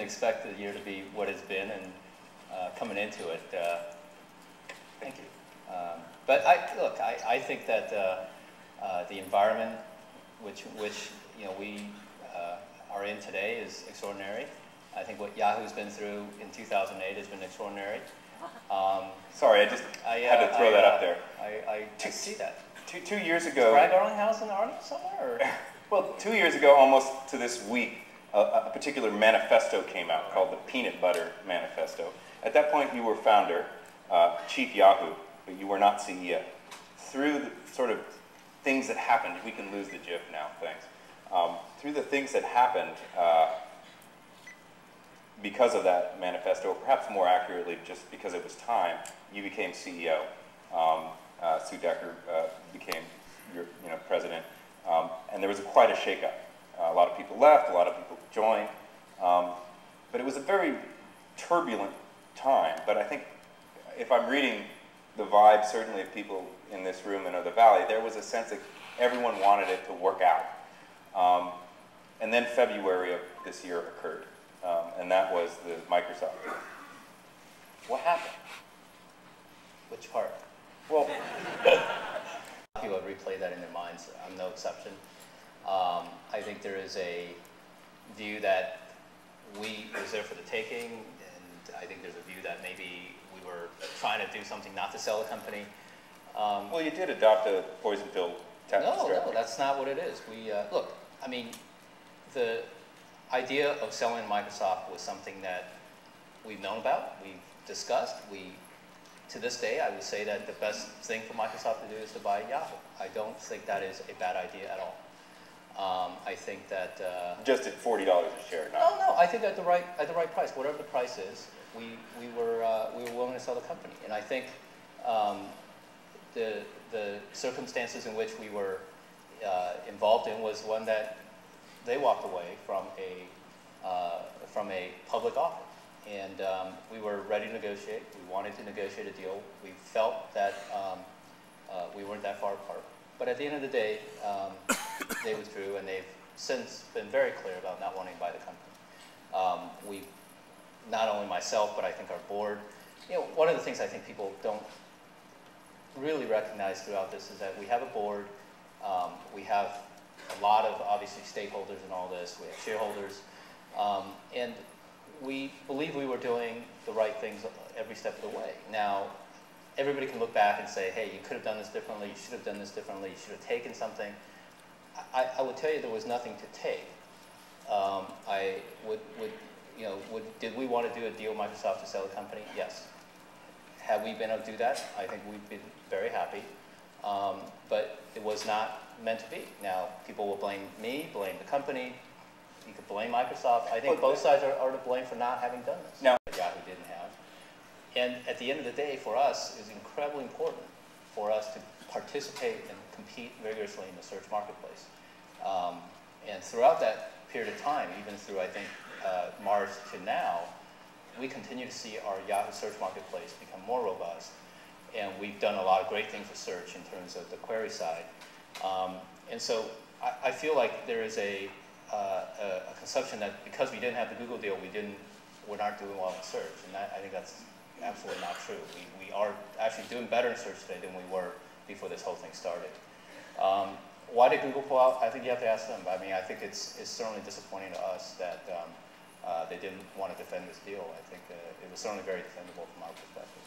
expect the year to be what it's been, and coming into it, thank you. But I think that the environment which we are in today is extraordinary. I think what Yahoo's been through in 2008 has been extraordinary. Sorry, I had to throw that up there. I see that. 2 years ago... Is Brad Garlinghouse in the audience somewhere? Or? Well, 2 years ago, almost to this week, a particular manifesto came out called the Peanut Butter Manifesto. At that point, you were founder, Chief Yahoo, but you were not CEO. Through the sort of things that happened, we can lose the GIF now, thanks. Through the things that happened, because of that manifesto, or perhaps more accurately, just because it was time, you became CEO. Sue Decker became your president, and there was quite a shakeup. A lot of people left, a lot of people joined, but it was a very turbulent time. But I think if I'm reading the vibe, certainly of people in this room and of the Valley, there was a sense that everyone wanted it to work out. And then February of this year occurred, and that was the Microsoft deal. What happened? Which part? Well, people have replayed that in their minds. I'm no exception. I think there is a view that we was there for the taking, and I think there's a view that maybe we were trying to do something not to sell the company. Well, you did adopt a poison pill tactic strategy. No, that's not what it is. We look. I mean, the idea of selling Microsoft was something that we've known about, we've discussed. To this day, I would say that the best thing for Microsoft to do is to buy Yahoo. I don't think that is a bad idea at all. I think that just at $40 a share. No. I think at the right price, whatever the price is, we were willing to sell the company. And I think the circumstances in which we were involved in was one that they walked away from a public offer. And we were ready to negotiate. We wanted to negotiate a deal. We felt that we weren't that far apart. But at the end of the day, they withdrew, and they've since been very clear about not wanting to buy the company. Not only myself, but I think our board. One of the things I think people don't really recognize throughout this is that we have a board. We have a lot of, obviously, stakeholders in all this. We have shareholders. And we believe we were doing the right things every step of the way. Now, everybody can look back and say, hey, you could have done this differently, you should have done this differently, you should have taken something. I would tell you there was nothing to take. Did we want to do a deal with Microsoft to sell the company? Yes. Have we been able to do that? I think we've been very happy. But it was not meant to be. Now, people will blame me, blame the company. You could blame Microsoft. I think both sides are to blame for not having done this. No. Yahoo didn't have. And at the end of the day, for us, it's incredibly important for us to participate and compete vigorously in the search marketplace. And throughout that period of time, even through, I think, March to now, we continue to see our Yahoo search marketplace become more robust. And we've done a lot of great things with search in terms of the query side. And so I feel like there is a conception that because we didn't have the Google deal, we're not doing well in search, and I think that's absolutely not true. We are actually doing better in search today than we were before this whole thing started. Why did Google pull out? I think you have to ask them. I mean, I think it's certainly disappointing to us that they didn't want to defend this deal. I think it was certainly very defendable from our perspective.